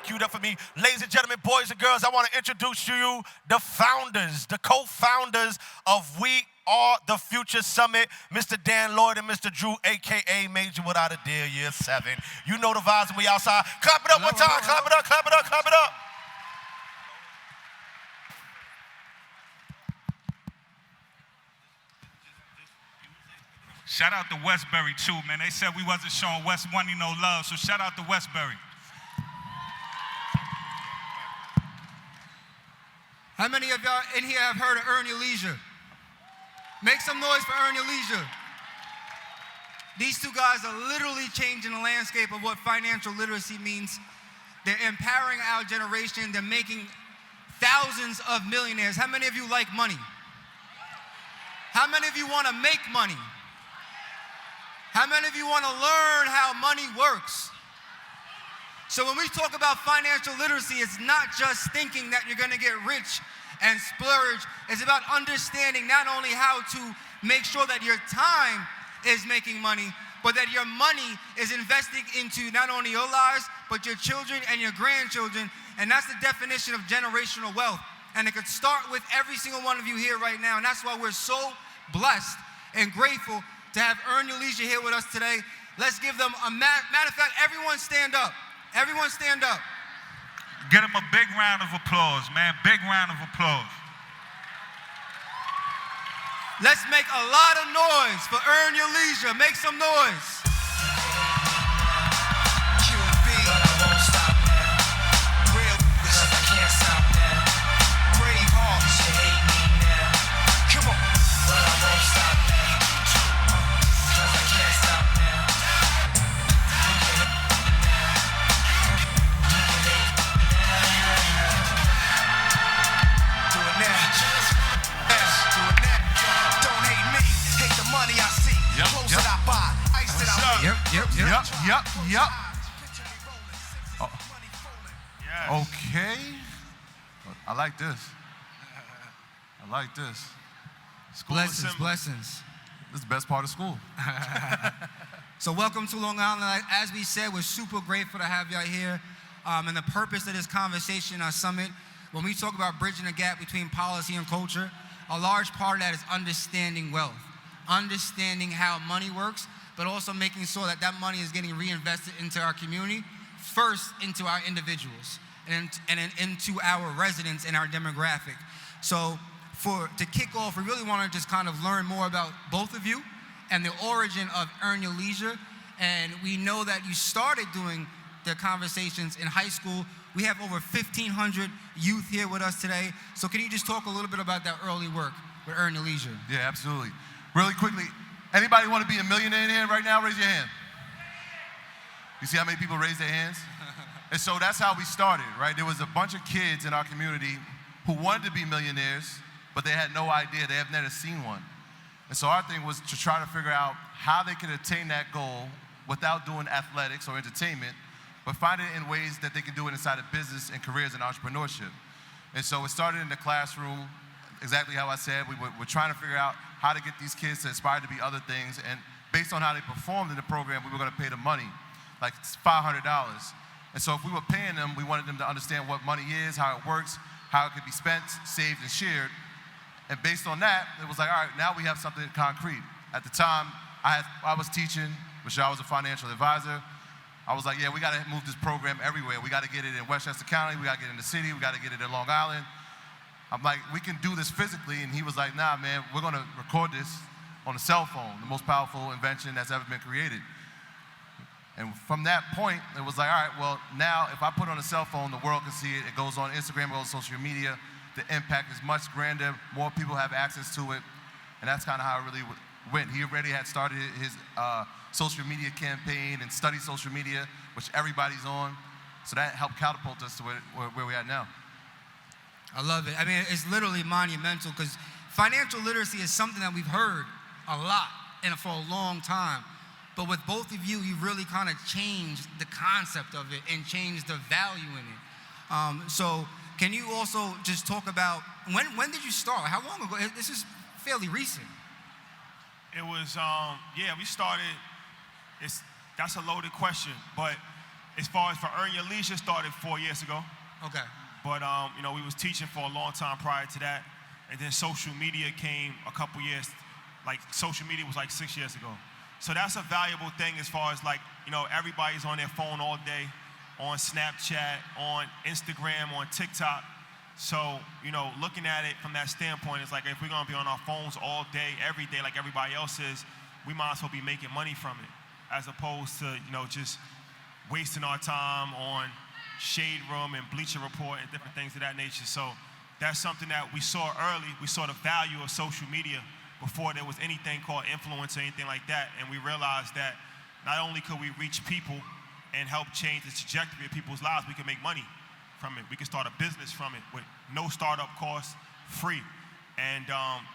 queued up for me. Ladies and gentlemen, boys and girls, I want to introduce to you the founders, the co-founders of We Are the Future Summit, Mr. Dan Lloyd and Mr. Drew, a.k.a. Major Without a Deal, Year 7. You know the vibes when we outside. Clap it up one time. Clap it up, clap it up, clap it up. Shout out to Westbury, too, man. They said we wasn't showing West Money no love, so shout out to Westbury. How many of y'all in here have heard of Earn Your Leisure? Make some noise for Earn Your Leisure. These two guys are literally changing the landscape of what financial literacy means. They're empowering our generation. They're making thousands of millionaires. How many of you like money? How many of you want to make money? How many of you want to learn how money works? So when we talk about financial literacy, it's not just thinking that you're going to get rich and splurge. It's about understanding not only how to make sure that your time is making money, but that your money is investing into not only your lives, but your children and your grandchildren. And that's the definition of generational wealth. And it could start with every single one of you here right now. And that's why we're so blessed and grateful to have Earn Your Leisure here with us today. Let's give them a matter of fact, everyone stand up. Everyone stand up. Get them a big round of applause, man. Big round of applause. Let's make a lot of noise for Earn Your Leisure. Make some noise. Yep. Oh. Yes. Okay. I like this. I like this. School blessings. This is the best part of school. So welcome to Long Island. As we said, we're super grateful to have y'all here. And the purpose of this conversation, our summit, when we talk about bridging the gap between policy and culture, a large part of that is understanding wealth, understanding how money works, but also making sure that that money is getting reinvested into our community, first into our individuals, and into our residents and our demographic. So to kick off, we really want to just kind of learn more about both of you and the origin of Earn Your Leisure. And we know that you started doing the conversations in high school. We have over 1,500 youth here with us today. So can you just talk a little bit about that early work with Earn Your Leisure? Yeah, absolutely. Really quickly, anybody want to be a millionaire in here right now? Raise your hand. You see how many people raise their hands? And so that's how we started, right? There was a bunch of kids in our community who wanted to be millionaires, but they had no idea. They have never seen one. And so our thing was to try to figure out how they could attain that goal without doing athletics or entertainment, but find it in ways that they could do it inside of business and careers and entrepreneurship. And so it started in the classroom, exactly how I said. We're trying to figure out how to get these kids to aspire to be other things, and based on how they performed in the program, we were going to pay them money, like $500. And so if we were paying them, we wanted them to understand what money is, how it works, how it could be spent, saved, and shared. And based on that, it was like, all right, now we have something concrete. At the time, I was teaching, Rashad was a financial advisor. I was like, yeah, we got to move this program everywhere. We got to get it in Westchester County, we got to get it in the city, we got to get it in Long Island. I'm like, we can do this physically, and he was like, nah, man, we're gonna record this on a cell phone, the most powerful invention that's ever been created. And from that point, it was like, all right, well, now if I put it on a cell phone, the world can see it. It goes on Instagram, it goes on social media. The impact is much grander. More people have access to it, and that's kind of how it really went. He already had started his social media campaign and studied social media, which everybody's on. So that helped catapult us to where we're at now. I love it. I mean, it's literally monumental because financial literacy is something that we've heard a lot and for a long time. But with both of you, you really kind of changed the concept of it and changed the value in it. So can you also just talk about, when did you start? How long ago? This is fairly recent. It was, we started, that's a loaded question, but As far as for Earn Your Leisure, started 4 years ago. Okay. But we was teaching for a long time prior to that, and then social media came a couple years. Like social media was like 6 years ago. So that's a valuable thing as far as like everybody's on their phone all day, on Snapchat, on Instagram, on TikTok. So looking at it from that standpoint, it's like if we're gonna be on our phones all day, every day, like everybody else is, we might as well be making money from it, as opposed to just wasting our time on Shade Room and Bleacher Report and different things of that nature. So that's something that we saw early. We saw the value of social media before there was anything called influence or anything like that. And we realized that not only could we reach people and help change the trajectory of people's lives, we could make money from it. We could start a business from it with no startup costs, free. And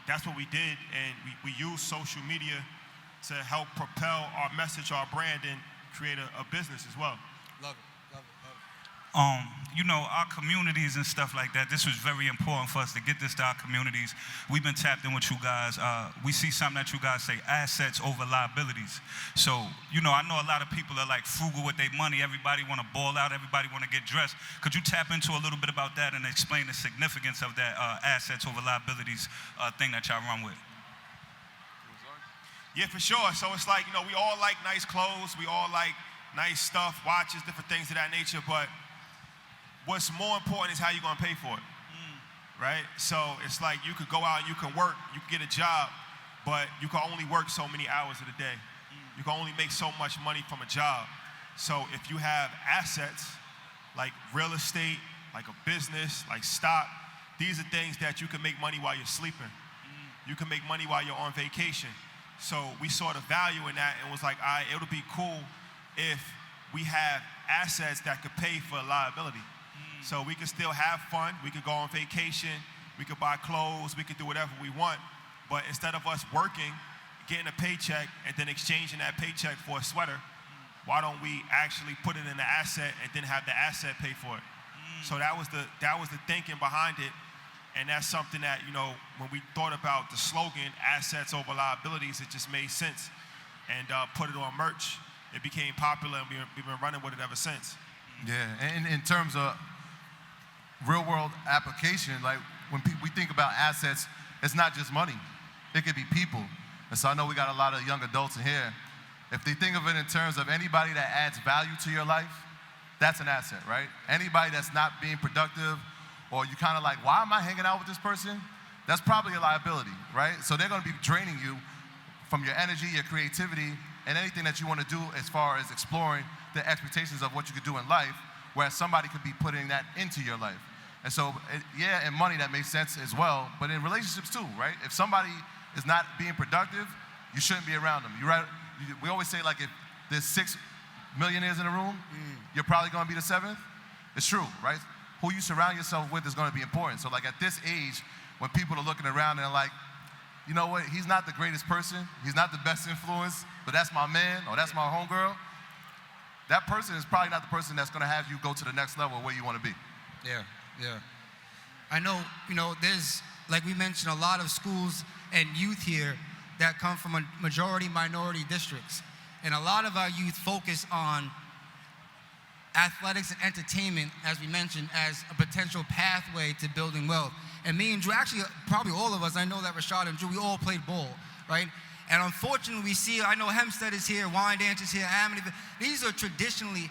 that's what we did. And we used social media to help propel our message, our brand, and create a business as well. Love it, love it, love it. Our communities and stuff like that, this was very important for us to get this to our communities. We've been tapped in with you guys. We see something that you guys say, assets over liabilities. So, I know a lot of people are like frugal with their money. Everybody want to ball out. Everybody want to get dressed. Could you tap into a little bit about that and explain the significance of that assets over liabilities thing that y'all run with? Yeah, for sure. So it's like, we all like nice clothes. We all like nice stuff, watches, different things of that nature. But what's more important is how you're going to pay for it, right? So it's like you could go out and you can work, you can get a job, but you can only work so many hours of the day. You can only make so much money from a job. So if you have assets like real estate, like a business, like stock, these are things that you can make money while you're sleeping. You can make money while you're on vacation. So we saw the value in that and was like, all right, it'll be cool if we have assets that could pay for a liability. So we could still have fun, we could go on vacation, we could buy clothes, we could do whatever we want, but instead of us working, getting a paycheck, and then exchanging that paycheck for a sweater, why don't we actually put it in an asset and then have the asset pay for it? So that was the thinking behind it, and that's something that, when we thought about the slogan, assets over liabilities, it just made sense, and put it on merch. It became popular, and we've been running with it ever since. Yeah, and in terms of real world application, like when we think about assets, it's not just money. It could be people. And so I know we got a lot of young adults in here. If they think of it in terms of anybody that adds value to your life, that's an asset, right? Anybody that's not being productive, or you kind of like, why am I hanging out with this person? That's probably a liability, right? So they're going to be draining you from your energy, your creativity, and anything that you want to do as far as exploring the expectations of what you could do in life, whereas somebody could be putting that into your life. And so, in money that makes sense as well, but in relationships too, right? If somebody is not being productive, you shouldn't be around them. We always say, like, if there's 6 millionaires in a room, you're probably going to be the 7th. It's true, right? Who you surround yourself with is going to be important. So, like, at this age, when people are looking around and they're like, you know what, he's not the greatest person, he's not the best influence, but that's my man or that's my homegirl, that person is probably not the person that's going to have you go to the next level where you want to be. Yeah. I know, there's, like we mentioned, a lot of schools and youth here that come from majority minority districts. And a lot of our youth focus on athletics and entertainment, as we mentioned, as a potential pathway to building wealth. And me and Drew, actually, probably all of us, I know that Rashad and Drew, we all played ball, right? And unfortunately, we see, I know Hempstead is here, Wyandanch is here, Amityville. These are traditionally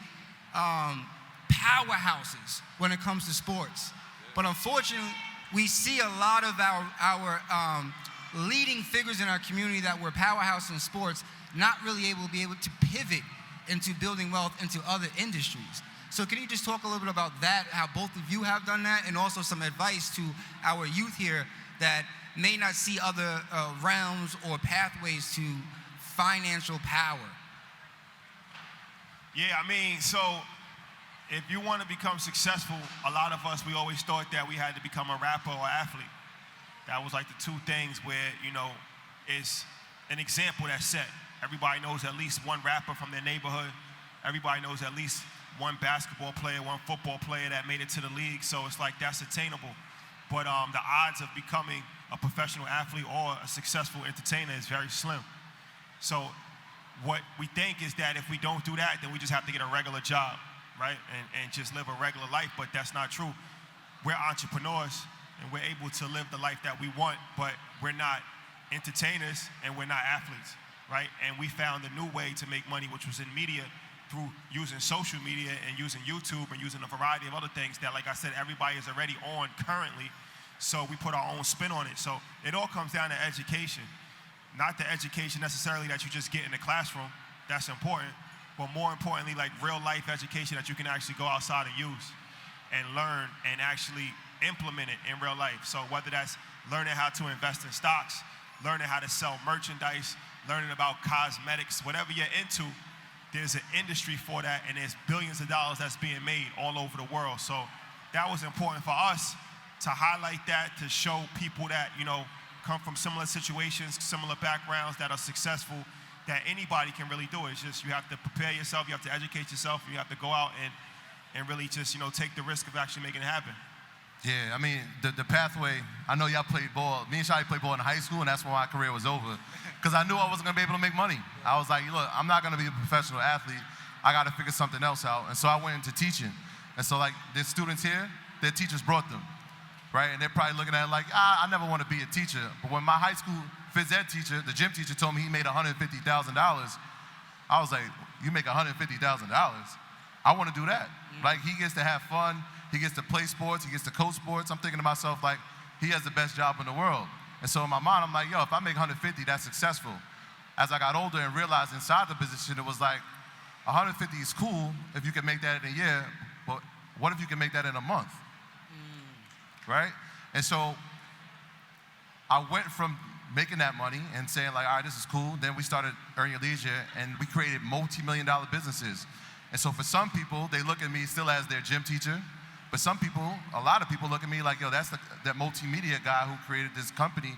powerhouses when it comes to sports. But unfortunately, we see a lot of our leading figures in our community that were powerhouse in sports not really able to pivot into building wealth into other industries. So can you just talk a little bit about that, how both of you have done that, and also some advice to our youth here that may not see other realms or pathways to financial power? Yeah, so if you want to become successful, a lot of us, we always thought that we had to become a rapper or athlete. That was like the two things where, it's an example that's set. Everybody knows at least one rapper from their neighborhood. Everybody knows at least one basketball player, one football player that made it to the league. So it's like that's attainable. But the odds of becoming a professional athlete or a successful entertainer is very slim. So what we think is that if we don't do that, then we just have to get a regular job. right? And just live a regular life, but that's not true. We're entrepreneurs, and we're able to live the life that we want, but we're not entertainers, and we're not athletes, right? And we found a new way to make money, which was in media, through using social media and using YouTube and using a variety of other things that, like I said, everybody is already on currently. So we put our own spin on it. So it all comes down to education. Not the education necessarily that you just get in the classroom. That's important. But more importantly, like real life education that you can actually go outside and use and learn and actually implement it in real life. So whether that's learning how to invest in stocks, learning how to sell merchandise, learning about cosmetics, whatever you're into, there's an industry for that, and there's billions of dollars that's being made all over the world. So that was important for us to highlight that, to show people that, you know, come from similar situations, similar backgrounds, that are successful, that anybody can really do it. It's just you have to prepare yourself, you have to educate yourself, you have to go out and really just, you know, take the risk of actually making it happen. Yeah, I mean, the pathway, I know y'all played ball. Me and Shadi played ball in high school, and that's when my career was over. Because I knew I wasn't going to be able to make money. I was like, look, I'm not going to be a professional athlete. I got to figure something else out. And so I went into teaching. And so, like, there's students here, their teachers brought them, right? And they're probably looking at it like, I never want to be a teacher. But when my high school phys ed teacher, the gym teacher, told me he made $150,000, I was like, you make $150,000? I want to do that. Like, he gets to have fun. He gets to play sports. He gets to coach sports. I'm thinking to myself, like, he has the best job in the world. And so in my mind, I'm like, yo, if I make 150, that's successful. As I got older and realized inside the position, it was like, 150 is cool if you can make that in a year, but what if you can make that in a month? Right? And so I went from making that money and saying like, all right, this is cool. Then we started Earn Your Leisure, and we created multi-million-dollar businesses. And so for some people, they look at me still as their gym teacher. But some people, a lot of people look at me like, yo, that's that multimedia guy who created this company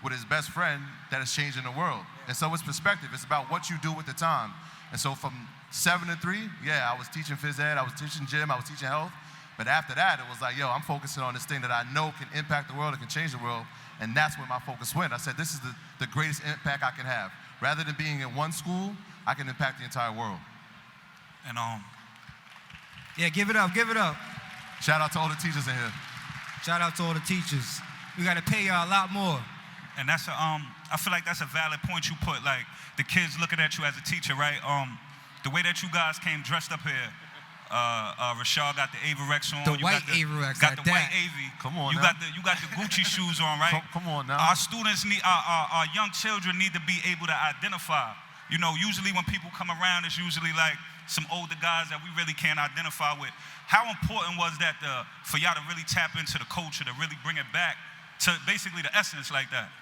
with his best friend that is changing the world. And so it's perspective. It's about what you do with the time. And so from 7 to 3, yeah, I was teaching phys ed, I was teaching gym, I was teaching health. But after that, it was like, yo, I'm focusing on this thing that I know can impact the world, it can change the world. And that's where my focus went. I said, this is the greatest impact I can have. Rather than being in one school, I can impact the entire world. And yeah, give it up, give it up. Shout out to all the teachers in here. Shout out to all the teachers. We got to pay y'all a lot more. And that's I feel like that's a valid point you put. Like the kids looking at you as a teacher, right? The way that you guys came dressed up here. Rashad got the Avirex on. The white Avirex. Got the white Avi. Come on, you now. You got the Gucci shoes on, right? Come on now. Our students need, our young children need to be able to identify. You know, usually when people come around, it's usually like some older guys that we really can't identify with. How important was that for y'all to really tap into the culture, to really bring it back to basically the essence like that?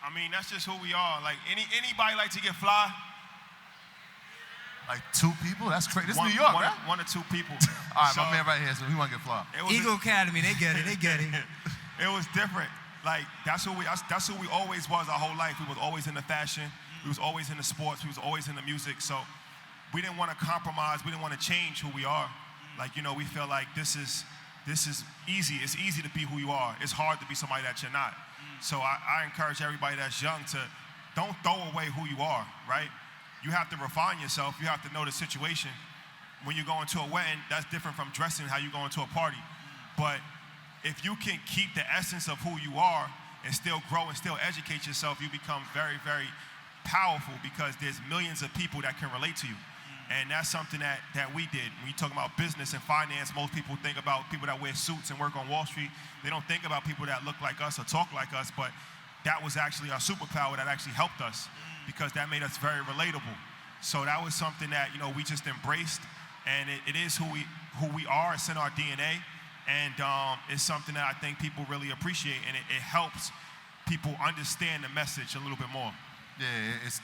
I mean, that's just who we are. Like anybody like to get fly? Like 2 people? That's crazy. This is New York, right? 1 or 2 people. All right, so, my man right here, so he want to get fly. Eagle Academy, they get it, they get it. It was different. Like that's who we always was our whole life. We was always in the fashion. We was always in the sports. We was always in the music. So we didn't want to compromise. We didn't want to change who we are. Like, you know, we feel like this is easy. It's easy to be who you are. It's hard to be somebody that you're not. So I encourage everybody that's young to don't throw away who you are, right? You have to refine yourself. You have to know the situation. When you go into a wedding, that's different from dressing how you go into a party. But if you can keep the essence of who you are and still grow and still educate yourself, you become very, very powerful because there's millions of people that can relate to you. And that's something that we did. When you talk about business and finance, most people think about people that wear suits and work on Wall Street. They don't think about people that look like us or talk like us, but that was actually our superpower that actually helped us because that made us very relatable. So that was something that, you know, we just embraced, and it is who we are. It's in our DNA, and it's something that I think people really appreciate, and it helps people understand the message a little bit more. Yeah, it's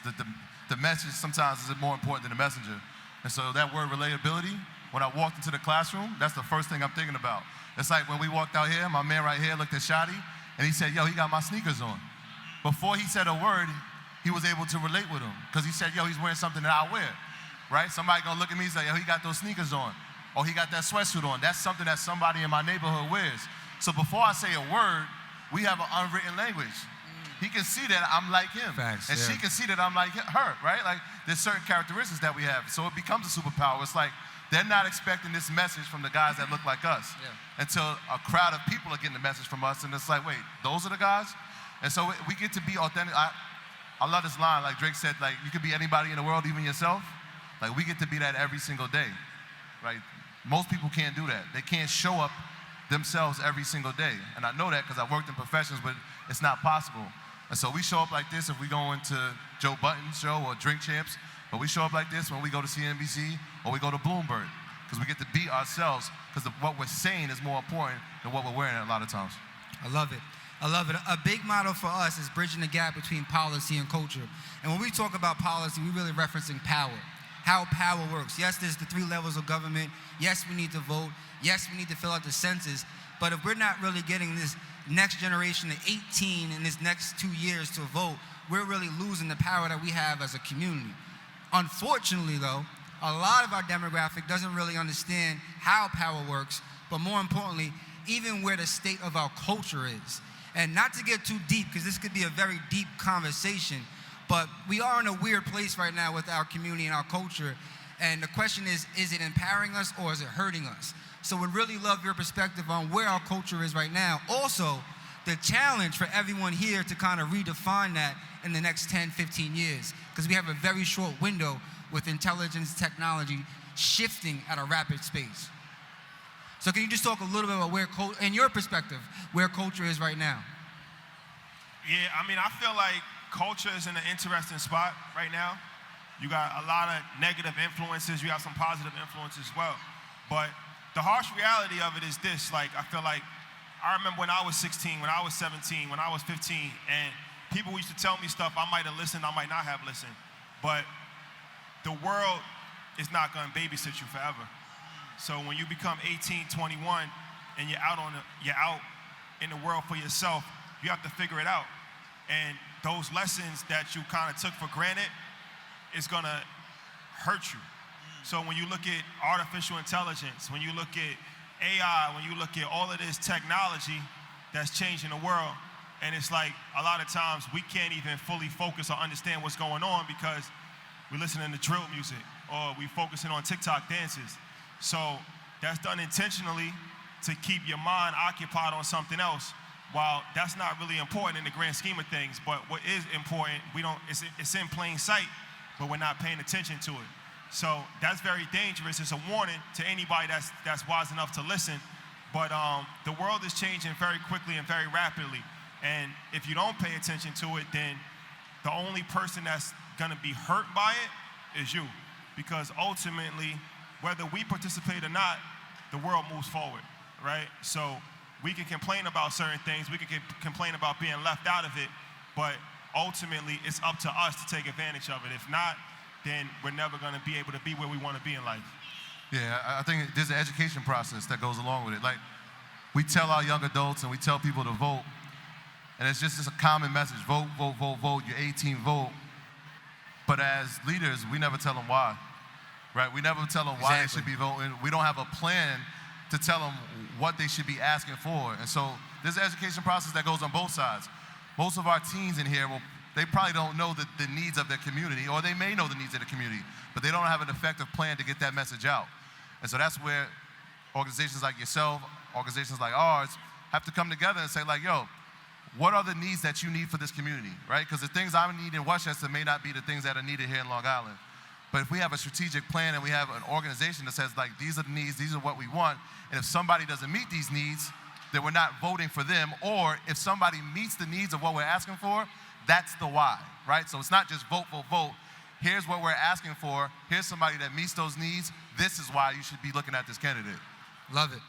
the message sometimes is more important than the messenger. And so that word relatability, when I walked into the classroom, that's the first thing I'm thinking about. It's like when we walked out here, my man right here looked at Shadi, and he said, yo, he got my sneakers on. Before he said a word, he was able to relate with him because he said, yo, he's wearing something that I wear, right? Somebody gonna look at me and say, yo, he got those sneakers on, or he got that sweatsuit on. That's something that somebody in my neighborhood wears. So before I say a word, we have an unwritten language. he can see that I'm like him. Facts, and yeah. she can see that I'm like her, right? Like, there's certain characteristics that we have. So it becomes a superpower. It's like they're not expecting this message from the guys that look like us until a crowd of people are getting the message from us. And it's like, wait, those are the guys? And so we get to be authentic. I love this line. Like Drake said, like, you could be anybody in the world, even yourself. Like, we get to be that every single day, right? Most people can't do that. They can't show up themselves every single day. And I know that because I've worked in professions, but it's not possible. And so we show up like this if we go into Joe Budden's show or Drink Champs, but we show up like this when we go to CNBC or we go to Bloomberg, because we get to be ourselves, because what we're saying is more important than what we're wearing a lot of times. I love it. I love it. A big motto for us is bridging the gap between policy and culture. And when we talk about policy, we're really referencing power, how power works. Yes, there's the 3 levels of government. Yes, we need to vote. Yes, we need to fill out the census. But if we're not really getting this next generation of 18 in this next 2 years to vote, we're really losing the power that we have as a community. Unfortunately, though, a lot of our demographic doesn't really understand how power works, but more importantly, even where the state of our culture is. And not to get too deep, because this could be a very deep conversation, but we are in a weird place right now with our community and our culture. And the question is it empowering us or is it hurting us? So we'd really love your perspective on where our culture is right now. Also, the challenge for everyone here to kind of redefine that in the next 10, 15 years, because we have a very short window with intelligence technology shifting at a rapid pace. So can you just talk a little bit about where, in your perspective, where culture is right now? Yeah, I mean, I feel like culture is in an interesting spot right now. You got a lot of negative influences. You got some positive influences as well. But the harsh reality of it is this. Like, I feel like I remember when I was 16, when I was 17, when I was 15, and people used to tell me stuff. I might have listened, I might not have listened. But the world is not going to babysit you forever. So when you become 18, 21, and you're out in the world for yourself, you have to figure it out. And those lessons that you kind of took for granted is going to hurt you. So when you look at artificial intelligence, when you look at AI, when you look at all of this technology that's changing the world, and it's like a lot of times we can't even fully focus or understand what's going on because we're listening to drill music or we're focusing on TikTok dances. So that's done intentionally to keep your mind occupied on something else. While that's not really important in the grand scheme of things, but what is important, it's in plain sight, but we're not paying attention to it. So that's very dangerous. It's a warning to anybody that's wise enough to listen. But the world is changing very quickly and very rapidly. And if you don't pay attention to it, then the only person that's gonna be hurt by it is you. Because ultimately, whether we participate or not, the world moves forward, right? So we can complain about certain things, we can complain about being left out of it, but ultimately it's up to us to take advantage of it. If not, then we're never gonna be able to be where we wanna be in life. Yeah, I think there's an education process that goes along with it. Like, we tell our young adults and we tell people to vote, and it's just a common message: vote, vote, vote, vote. You're 18, vote. But as leaders, we never tell them why, right? We never tell them why they should be voting. We don't have a plan to tell them what they should be asking for. And so there's an education process that goes on both sides. Most of our teens in here, they probably don't know the needs of their community, or they may know the needs of the community, but they don't have an effective plan to get that message out. And so that's where organizations like yourself, organizations like ours, have to come together and say, like, yo, what are the needs that you need for this community, right? Because the things I need in Westchester may not be the things that are needed here in Long Island. But if we have a strategic plan and we have an organization that says, like, these are the needs, these are what we want, and if somebody doesn't meet these needs, then we're not voting for them. Or if somebody meets the needs of what we're asking for, that's the why, right? So it's not just vote, vote, vote. Here's what we're asking for. Here's somebody that meets those needs. This is why you should be looking at this candidate. Love it.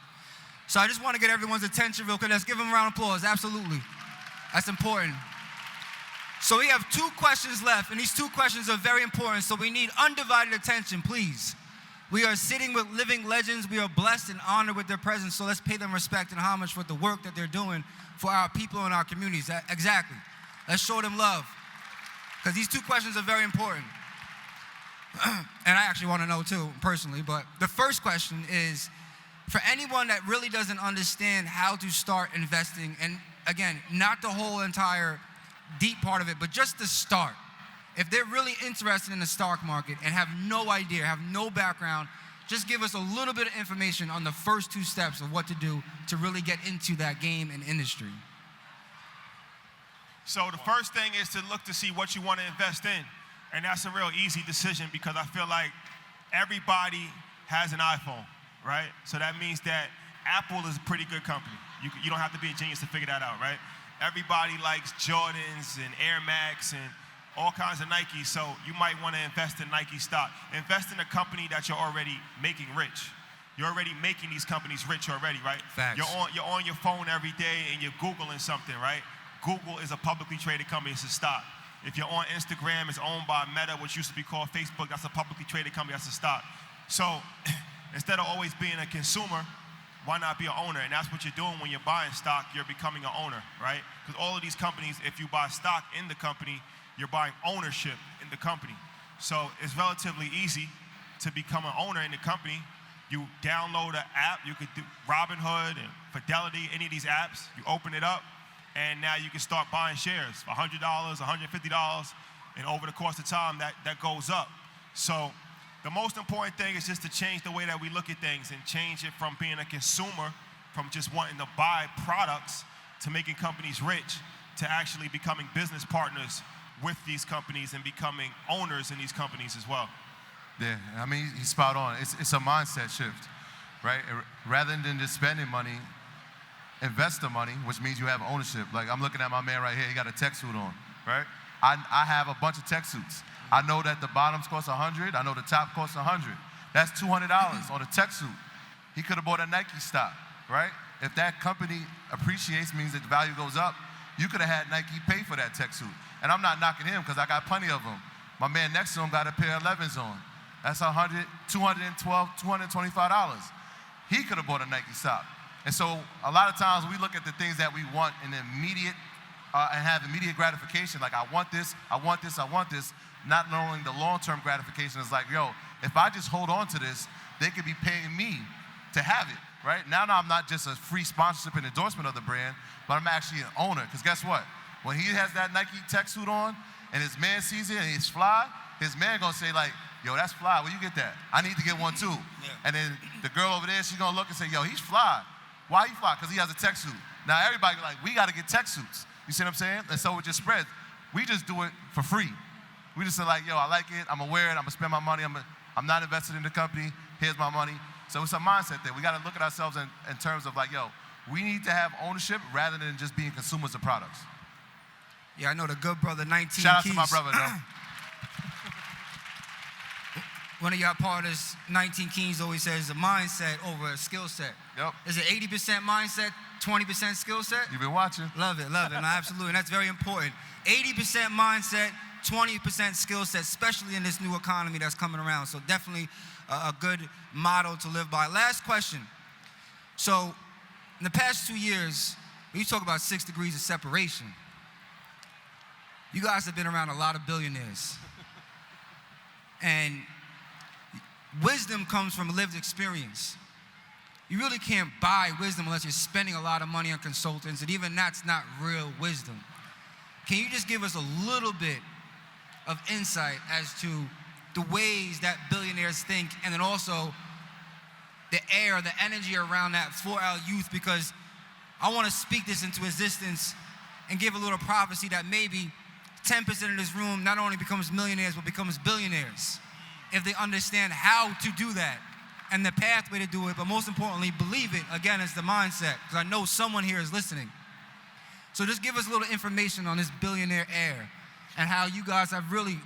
So I just want to get everyone's attention real quick. Let's give them a round of applause. Absolutely. That's important. So we have 2 questions left, and these 2 questions are very important, so we need undivided attention, please. We are sitting with living legends. We are blessed and honored with their presence, so let's pay them respect and homage for the work that they're doing for our people and our communities. Exactly. Let's show them love, because these 2 questions are very important. And I actually want to know too, personally, but the first question is, for anyone that really doesn't understand how to start investing, and again, not the whole entire deep part of it, but just to start. If they're really interested in the stock market and have no idea, have no background, just give us a little bit of information on the first 2 steps of what to do to really get into that game and industry. So the first thing is to look to see what you want to invest in. And that's a real easy decision because I feel like everybody has an iPhone, right? So that means that Apple is a pretty good company. You don't have to be a genius to figure that out, right? Everybody likes Jordans and Air Max and all kinds of Nikes, so you might want to invest in Nike stock. Invest in a company that you're already making rich. You're already making these companies rich already, right? Facts. You're on your phone every day and you're Googling something, right? Google is a publicly traded company, it's a stock. If you're on Instagram, it's owned by Meta, which used to be called Facebook, that's a publicly traded company, that's a stock. So instead of always being a consumer, why not be an owner? And that's what you're doing when you're buying stock, you're becoming an owner, right? Because all of these companies, if you buy stock in the company, you're buying ownership in the company. So it's relatively easy to become an owner in the company. You download an app, you could do Robinhood and Fidelity, any of these apps, you open it up, and now you can start buying shares for $100, $150, and over the course of time, that goes up. So the most important thing is just to change the way that we look at things and change it from being a consumer, from just wanting to buy products, to making companies rich, to actually becoming business partners with these companies and becoming owners in these companies as well. Yeah, I mean, he's spot on. It's a mindset shift, right? Rather than just spending money, invest the money, which means you have ownership. Like, I'm looking at my man right here, he got a tech suit on, right? I have a bunch of tech suits. I know that the bottoms cost $100, I know the top costs $100. That's $200 on a tech suit. He could have bought a Nike stock, right? If that company appreciates, means that the value goes up, you could have had Nike pay for that tech suit. And I'm not knocking him because I got plenty of them. My man next to him got a pair of 11s on. That's $212, $225. He could have bought a Nike stock. And so a lot of times we look at the things that we want in immediate and have immediate gratification, like I want this, I want this, I want this, not knowing the long-term gratification is like, yo, if I just hold on to this, they could be paying me to have it, right? Now I'm not just a free sponsorship and endorsement of the brand, but I'm actually an owner, because guess what? When he has that Nike tech suit on and his man sees it and he's fly, his man gonna say like, yo, that's fly, where you get that? I need to get one too. Yeah. And then the girl over there, she's gonna look and say, yo, he's fly. Why he fly? Because he has a tech suit. Now everybody like, we gotta get tech suits. You see what I'm saying? And so it just spreads. We just do it for free. We just say like, yo, I like it, I'm gonna wear it, I'm gonna spend my money, I'm not invested in the company, here's my money. So it's a mindset thing. We gotta look at ourselves in terms of like, yo, we need to have ownership rather than just being consumers of products. Yeah, I know the good brother 19 Shout out Keys. to my brother, though. One of y'all partners, 19 Keys, always says a mindset over a skill set. Yep. Is it 80% mindset, 20% skill set? You've been watching. Love it. No, absolutely. And that's very important. 80% mindset, 20% skill set, especially in this new economy that's coming around. So definitely a good motto to live by. Last question. So in the past 2 years, we talk about 6 degrees of separation. You guys have been around a lot of billionaires. And wisdom comes from lived experience. You really can't buy wisdom unless you're spending a lot of money on consultants, and even that's not real wisdom. Can you just give us a little bit of insight as to the ways that billionaires think, and then also the air, the energy around that for our youth? Because I want to speak this into existence and give a little prophecy that maybe 10% of this room not only becomes millionaires, but becomes billionaires if they understand how to do that and the pathway to do it, but most importantly, believe it. Again, it's the mindset, because I know someone here is listening. So just give us a little information on this billionaire air and how you guys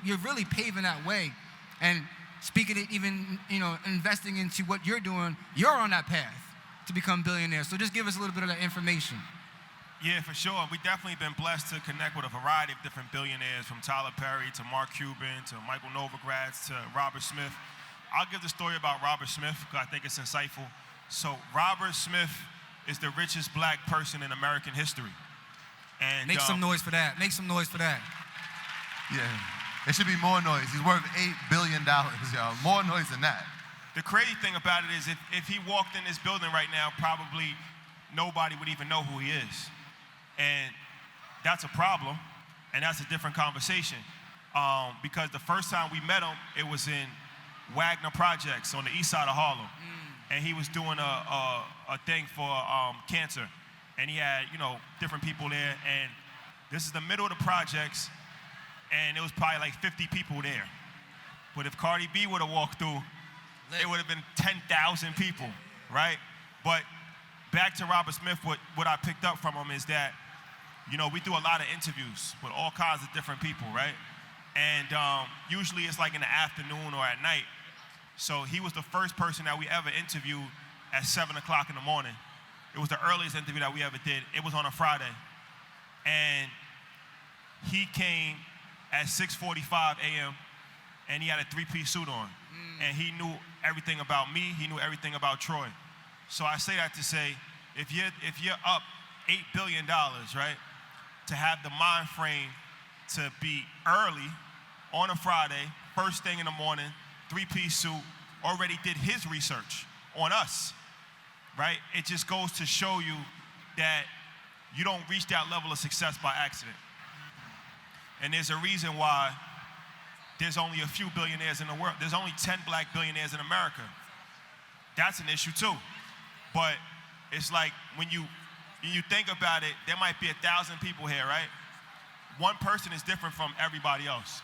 you're really paving that way. And speaking it even, investing into what you're doing, you're on that path to become billionaires. So just give us a little bit of that information. Yeah, for sure. We've definitely been blessed to connect with a variety of different billionaires, from Tyler Perry to Mark Cuban to Michael Novogratz to Robert Smith. I'll give the story about Robert Smith because I think it's insightful. So Robert Smith is the richest black person in American history. And Make some noise for that. Make some noise for that. Yeah, it should be more noise. He's worth $8 billion, y'all. More noise than that. The crazy thing about it is if he walked in this building right now, probably nobody would even know who he is. And that's a problem. and that's a different conversation. Because the first time we met him, it was in Wagner Projects on the east side of Harlem. And he was doing a thing for cancer. And he had, different people there. And this is the middle of the projects, and it was probably like 50 people there. But if Cardi B would have walked through, it would have been 10,000 people, right? But back to Robert Smith, what I picked up from him is that, we do a lot of interviews with all kinds of different people, right? And usually it's like in the afternoon or at night. So he was the first person that we ever interviewed at 7 o'clock in the morning. It was the earliest interview that we ever did. It was on a Friday. And he came at 6:45 a.m. and he had a three-piece suit on. And he knew everything about me. He knew everything about Troy. So I say that to say, if you're up $8 billion, right, to have the mind frame to be early on a Friday, first thing in the morning, three-piece suit, already did his research on us, right? It just goes to show you that you don't reach that level of success by accident. And there's a reason why there's only a few billionaires in the world. There's only 10 black billionaires in America. That's an issue too. But it's like when you think about it, there might be 1,000 people here, right? One person is different from everybody else.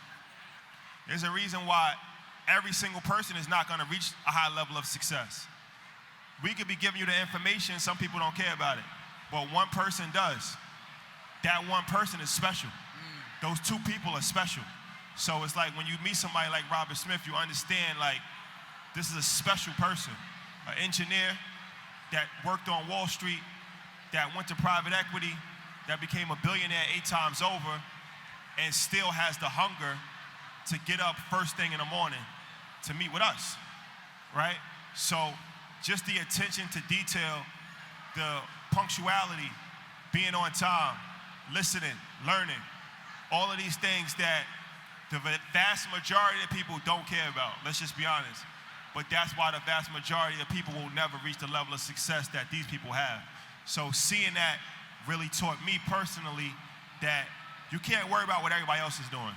There's a reason why every single person is not gonna reach a high level of success. We could be giving you the information, some people don't care about it, but one person does. That one person is special. Those two people are special. So it's like when you meet somebody like Robert Smith, you understand like this is a special person, an engineer that worked on Wall Street, that went to private equity, that became a billionaire 8 times over, and still has the hunger to get up first thing in the morning to meet with us, right? So just the attention to detail, the punctuality, being on time, listening, learning, all of these things that the vast majority of people don't care about, let's just be honest. But that's why the vast majority of people will never reach the level of success that these people have. So seeing that really taught me personally that you can't worry about what everybody else is doing.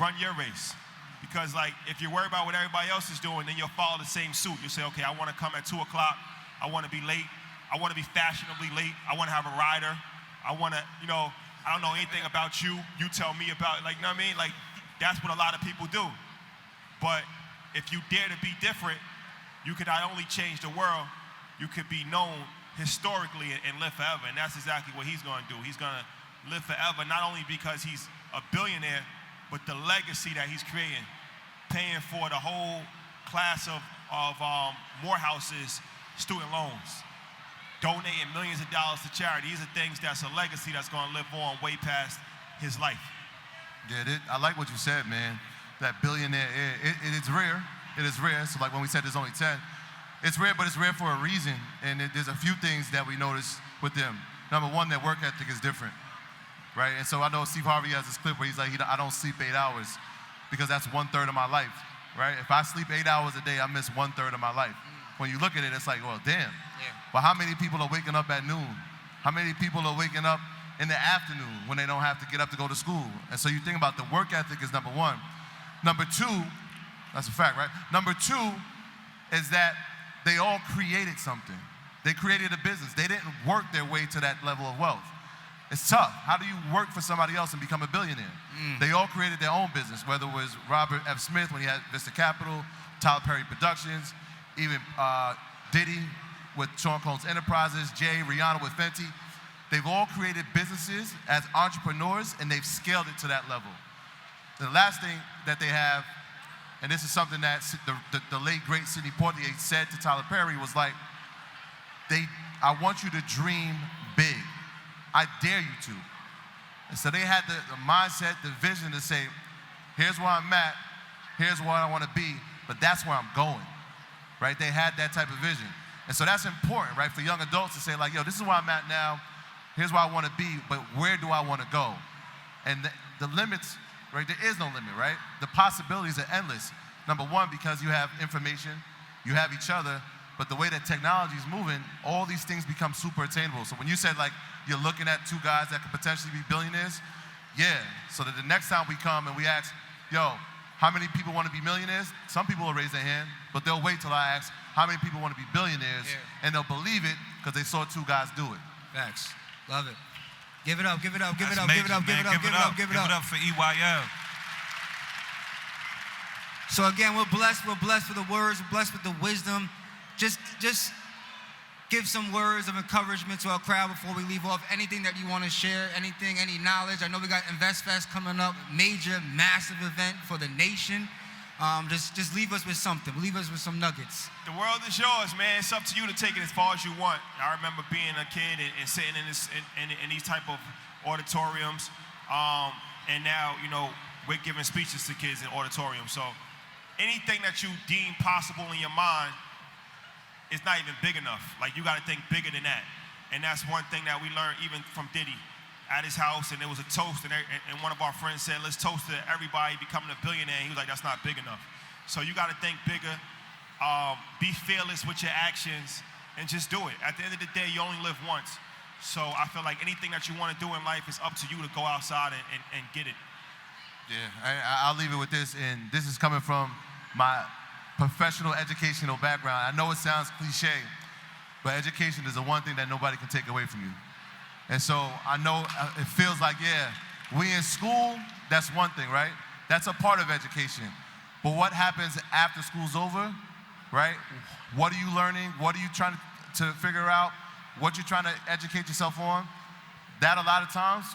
Run your race. Because like, if you worry about what everybody else is doing, then you'll follow the same suit. You say, okay, I wanna come at 2 o'clock, I wanna be late, I wanna be fashionably late, I wanna have a rider, I wanna, I don't know anything about you, you tell me about, like, you know what I mean? Like, that's what a lot of people do. But if you dare to be different, you could not only change the world, you could be known historically and live forever. And that's exactly what he's gonna do. He's gonna live forever, not only because he's a billionaire, but the legacy that he's creating, paying for the whole class of Morehouse's student loans, donating millions of dollars to charity. These are things that's a legacy that's gonna live on way past his life. Yeah, I like what you said, man. That billionaire, it is rare. It is rare. So like when we said there's only 10, it's rare, but it's rare for a reason. And there's a few things that we notice with them. Number one, their work ethic is different, right? And so I know Steve Harvey has this clip where he's like, I don't sleep 8 hours because that's 1/3 of my life, right? If I sleep 8 hours a day, I miss 1/3 of my life. When you look at it, it's like, well, damn. Yeah. But how many people are waking up at noon? How many people are waking up in the afternoon when they don't have to get up to go to school? And so you think about the work ethic is number one. Number two, that's a fact, right? Number two is that they all created something. They created a business. They didn't work their way to that level of wealth. It's tough. How do you work for somebody else and become a billionaire? They all created their own business, whether it was Robert F. Smith when he had Vista Capital, Tyler Perry Productions, even Diddy with Sean Combs Enterprises, Jay, Rihanna with Fenty. They've all created businesses as entrepreneurs, and they've scaled it to that level. The last thing that they have, and this is something that the late, great Sidney Poitier said to Tyler Perry, was like, I want you to dream big. I dare you to. And so they had the mindset, the vision to say, here's where I'm at, here's where I want to be, but that's where I'm going, right? They had that type of vision. And so that's important, right, for young adults to say like, yo, this is where I'm at now, here's where I want to be, but where do I want to go? And the limits, right, there is no limit, right? The possibilities are endless. Number one, because you have information, you have each other, but the way that technology is moving, all these things become super attainable. So when you said like, you're looking at 2 guys that could potentially be billionaires, Yeah, so that the next time we come and we ask, yo, how many people want to be millionaires? Some people will raise their hand, but they'll wait till I ask how many people want to be billionaires, and they'll believe it because they saw 2 guys do it. Facts. Love it. Give it up, give it up, give it That's up, major, give it up, give it man. up, give it up, give it up. Give it up for EYL. So again, we're blessed with the words, we're blessed with the wisdom. Just give some words of encouragement to our crowd before we leave off. Anything that you want to share, anything, any knowledge. I know we got Invest Fest coming up, major, massive event for the nation. Just leave us with something. Leave us with some nuggets. The world is yours, man. It's up to you to take it as far as you want. I remember being a kid and sitting in these type of auditoriums, and now, you know, we're giving speeches to kids in auditoriums. So anything that you deem possible in your mind, it's not even big enough. Like, you got to think bigger than that. And that's one thing that we learned even from Diddy at his house, and there was a toast, and one of our friends said, let's toast to everybody becoming a billionaire. And he was like, that's not big enough. So you got to think bigger, be fearless with your actions, and just do it. At the end of the day, you only live once. So I feel like anything that you want to do in life is up to you to go outside and get it. Yeah, I'll leave it with this, and this is coming from my professional educational background. I know it sounds cliche, but education is the one thing that nobody can take away from you. And so I know it feels like, yeah, we in school, that's one thing, right? That's a part of education. But what happens after school's over, right? What are you learning? What are you trying to figure out? What you're trying to educate yourself on? That a lot of times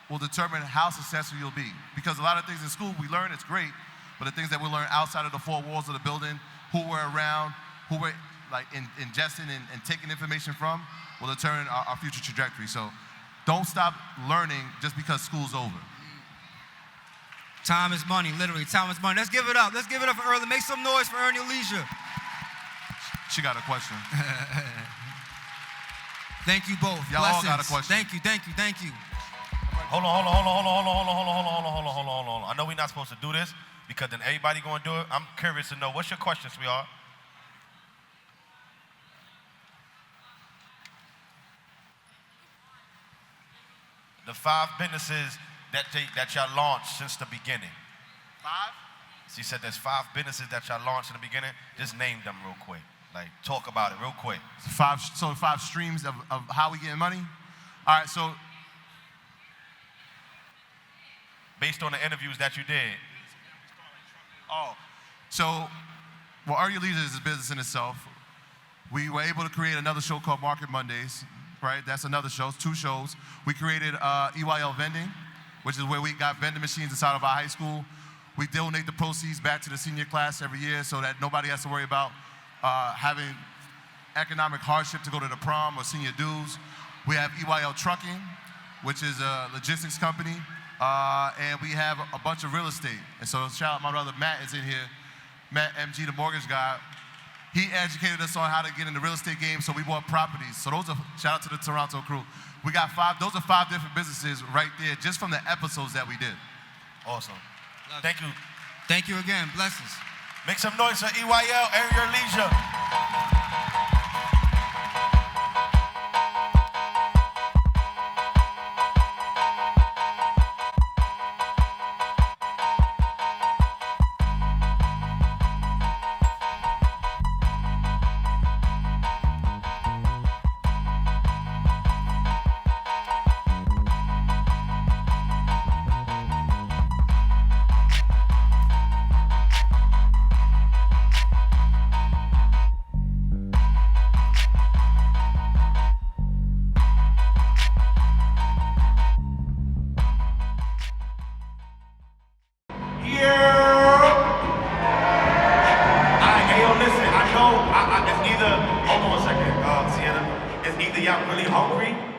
will determine how successful you'll be. Because a lot of things in school we learn, it's great, but the things that we learn outside of the 4 walls of the building, who we're around, who we're like ingesting and taking information from, will determine our future trajectory. So don't stop learning just because school's over. Time is money, literally. Time is money. Let's give it up. Let's give it up for Early. Make some noise for Earn Your Leisure. She got a question. Thank you both. Y'all all got a question. Thank you, thank you, thank you. Hold on. I know we're not supposed to do this because then everybody gonna do it. I'm curious to know, what's your question, sweetheart? The 5 businesses that y'all launched since the beginning. 5? She said there's 5 businesses that y'all launched in the beginning. Just name them real quick. Like, talk about it real quick. 5 streams of how we getting money? All right, so based on the interviews that you did. So Earn Your Leisure is a business in itself. We were able to create another show called Market Mondays, right? That's another show, 2 shows. We created EYL Vending, which is where we got vending machines inside of our high school. We donate the proceeds back to the senior class every year so that nobody has to worry about having economic hardship to go to the prom or senior dues. We have EYL Trucking, which is a logistics company, and we have a bunch of real estate. And so shout out my brother Matt is in here. Matt, MG, the mortgage guy. He educated us on how to get in the real estate game, so we bought properties. So those are, shout out to the Toronto crew. We got 5, those are 5 different businesses right there just from the episodes that we did. Awesome. Thank you. Thank you again. Blessings. Make some noise for EYL, Earn Your Leisure. Hold on a second, Sienna. It's either y'all really hungry